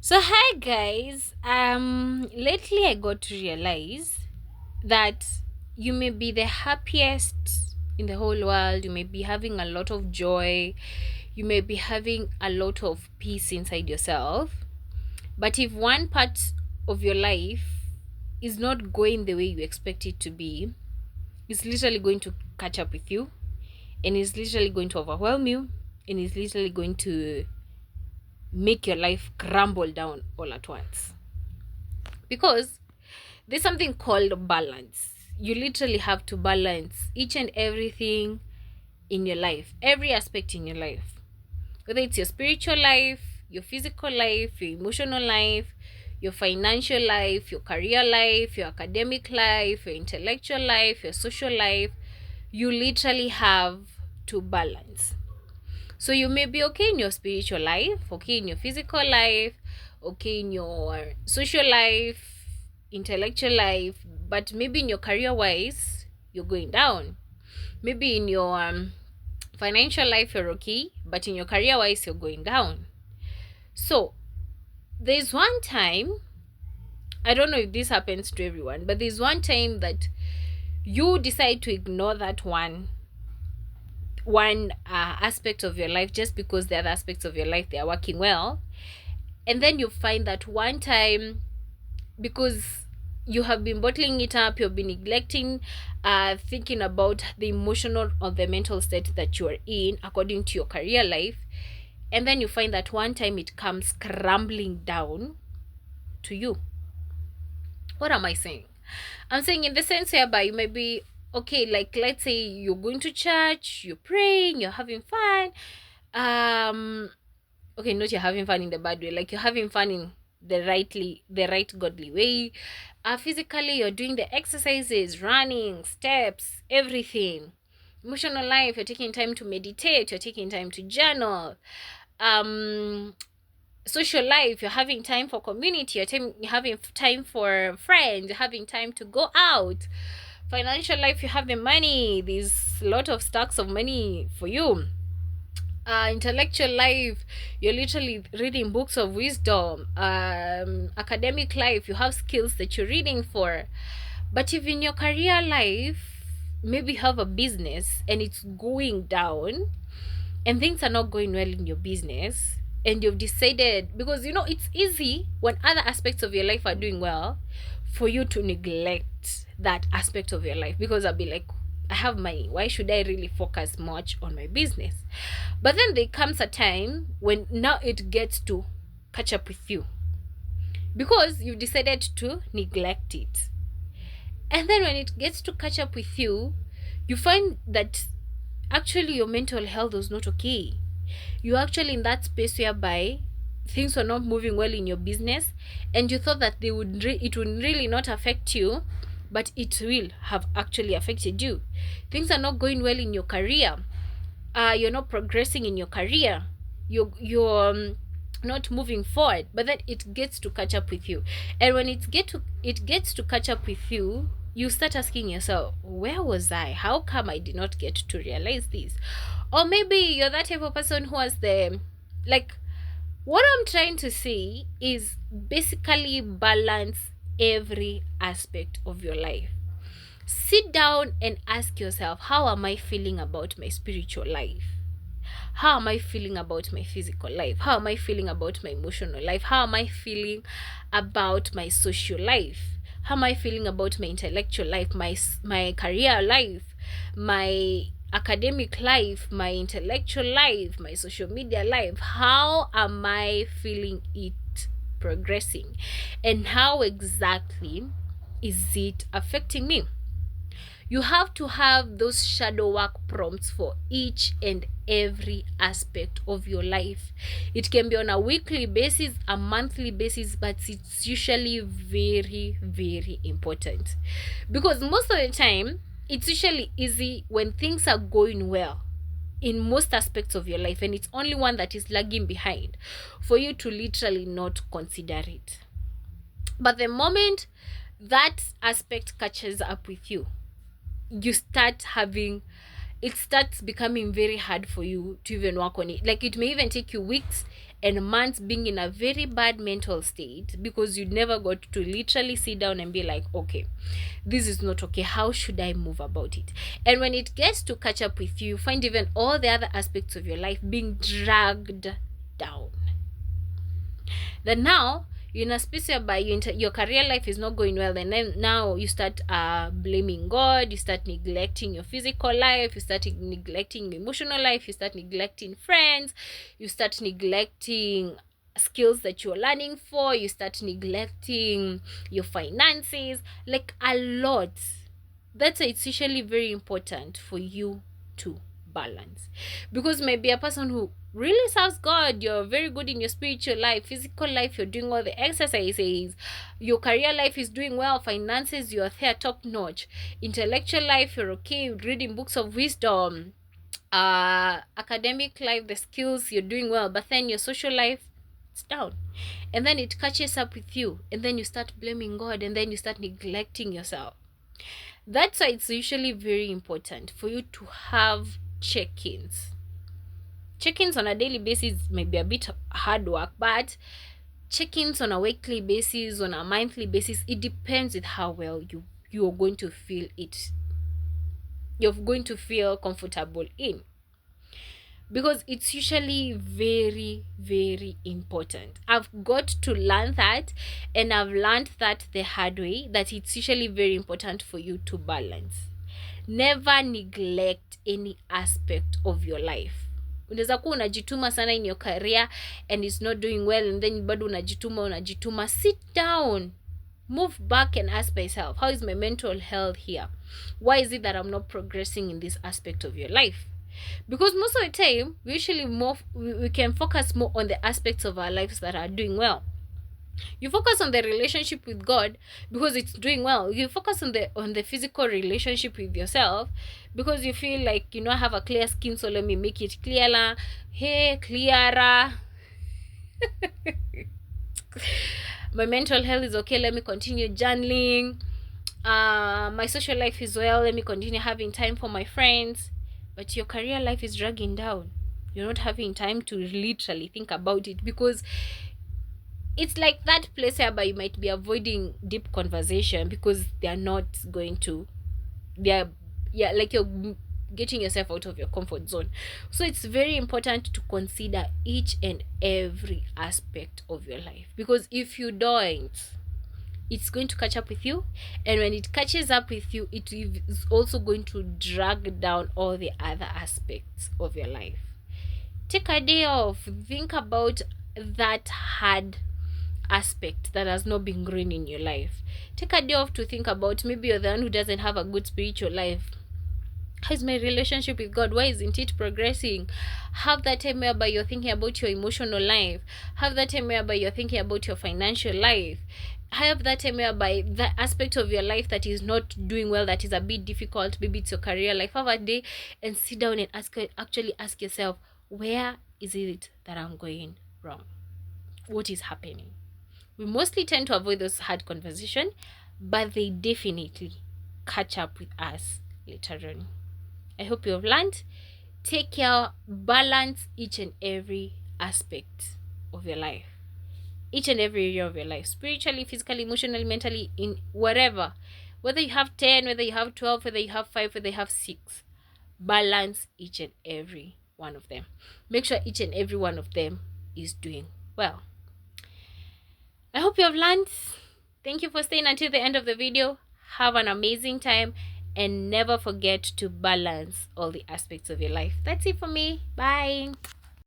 So hi guys. Lately I got to realize that you may be the happiest in the whole world, you may be having a lot of joy, you may be having a lot of peace inside yourself. But if one part of your life is not going the way you expect it to be, it's literally going to catch up with you, and it's literally going to overwhelm you, and it's literally going to make your life crumble down all at once. Because there's something called balance. You literally have to balance each and everything in your life, every aspect in your life, whether it's your spiritual life, your physical life, your emotional life, your financial life, your career life, your academic life, your intellectual life, your social life. You literally have to balance. So you may be okay in your spiritual life, okay in your physical life, okay in your social life, intellectual life, but maybe in your career wise, you're going down. Maybe in your financial life, you're okay, but in your career wise, you're going down. So there's one time, I don't know if this happens to everyone, but there's one time that you decide to ignore that one aspect of your life just because the other aspects of your life they are working well, and then you find that one time, because you have been bottling it up, you've been neglecting thinking about the emotional or the mental state that you are in according to your career life, and then you find that one time it comes crumbling down to you. What am I saying? I'm saying in the sense whereby you may be okay, like let's say you're going to church, you're praying, you're having fun. Okay, not you're having fun in the bad way, like you're having fun in the right godly way. Physically you're doing the exercises, running, steps, everything. Emotional life, you're taking time to meditate, you're taking time to journal. Social life, you're having time for community, you're having time for friends, you're having time to go out. Financial life, you have the money, there's a lot of stacks of money for you. Intellectual life, you're literally reading books of wisdom. Academic life, you have skills that you're reading for. But if in your career life, maybe you have a business and it's going down, and things are not going well in your business, and you've decided, because it's easy when other aspects of your life are doing well, for you to neglect that aspect of your life, because I'll be like, I have money, why should I really focus much on my business? But then there comes a time when now it gets to catch up with you, because you've decided to neglect it. And then when it gets to catch up with you, you find that actually your mental health was not okay. You're actually in that space whereby things were not moving well in your business, and you thought that it would really not affect you, but it will have actually affected you. Things are not going well in your career. You're not progressing in your career. You're not moving forward, but then it gets to catch up with you. And when it gets to catch up with you, you start asking yourself, where was I? How come I did not get to realize this? Or maybe you're that type of person who has the, like, what I'm trying to say is basically balance every aspect of your life. Sit down and ask yourself, how am I feeling about my spiritual life? How am I feeling about my physical life? How am I feeling about my emotional life? How am I feeling about my social life? How am I feeling about my intellectual life, my career life, my academic life, my intellectual life, my social media life? How am I feeling it progressing? And how exactly is it affecting me? You have to have those shadow work prompts for each and every aspect of your life. It can be on a weekly basis, a monthly basis, but it's usually very, very important, because most of the time it's usually easy when things are going well in most aspects of your life, and it's only one that is lagging behind for you to literally not consider it. But the moment that aspect catches up with you, you start having, it starts becoming very hard for you to even work on it. Like, it may even take you weeks and months being in a very bad mental state because you never got to literally sit down and be like, okay, this is not okay, how should I move about it? And when it gets to catch up with you, you find even all the other aspects of your life being dragged down. Then now you're in a space whereby your career life is not going well, and then now you start blaming God, you start neglecting your physical life, you start neglecting your emotional life, you start neglecting friends, you start neglecting skills that you're learning for, you start neglecting your finances, like a lot. That's why it's usually very important for you to balance, because maybe a person who really serves God, you're very good in your spiritual life, physical life, you're doing all the exercises, your career life is doing well, finances, you're there top notch, intellectual life, you're okay with reading books of wisdom, academic life, the skills, you're doing well, but then your social life, it's down. And then it catches up with you, and then you start blaming God, and then you start neglecting yourself. That's why it's usually very important for you to have check-ins. Check-ins on a daily basis may be a bit hard work, but check-ins on a weekly basis, on a monthly basis, it depends with how well you're going to feel it. You're going to feel comfortable in. Because it's usually very, very important. I've got to learn that, and I've learned that the hard way, that it's usually very important for you to balance. Never neglect any aspect of your life. Unaweza kuwa unajituma sana in your career and it's not doing well, and then bado unajituma. Sit down, move back and ask myself, how is my mental health here? Why is it that I'm not progressing in this aspect of your life? Because most of the time we can focus more on the aspects of our lives that are doing well. You focus on the relationship with God because it's doing well. You focus on the physical relationship with yourself because you feel like, I have a clear skin, so let me make it clearer. Hey, clearer. My mental health is okay, let me continue journaling. My social life is well, let me continue having time for my friends. But your career life is dragging down. You're not having time to literally think about it, because it's like that place whereby you might be avoiding deep conversation because like you're getting yourself out of your comfort zone. So it's very important to consider each and every aspect of your life, because if you don't, it's going to catch up with you, and when it catches up with you, it is also going to drag down all the other aspects of your life. Take a day off, think about that hard aspect that has not been growing in your life. Take a day off to think about, maybe you're the one who doesn't have a good spiritual life. How is my relationship with God? Why isn't it progressing? Have that time whereby you're thinking about your emotional life. Have that time whereby you're thinking about your financial life. Have that time whereby that aspect of your life that is not doing well, that is a bit difficult, maybe it's your career life. Have a day and sit down and ask yourself, where is it that I'm going wrong? What is happening? We mostly tend to avoid those hard conversations, but they definitely catch up with us later on. I hope you have learned. Take care, balance each and every aspect of your life. Each and every area of your life, spiritually, physically, emotionally, mentally, in whatever. Whether you have 10, whether you have 12, whether you have 5, whether you have 6. Balance each and every one of them. Make sure each and every one of them is doing well. I hope you have learned. Thank you for staying until the end of the video. Have an amazing time, and never forget to balance all the aspects of your life. That's it for me. Bye.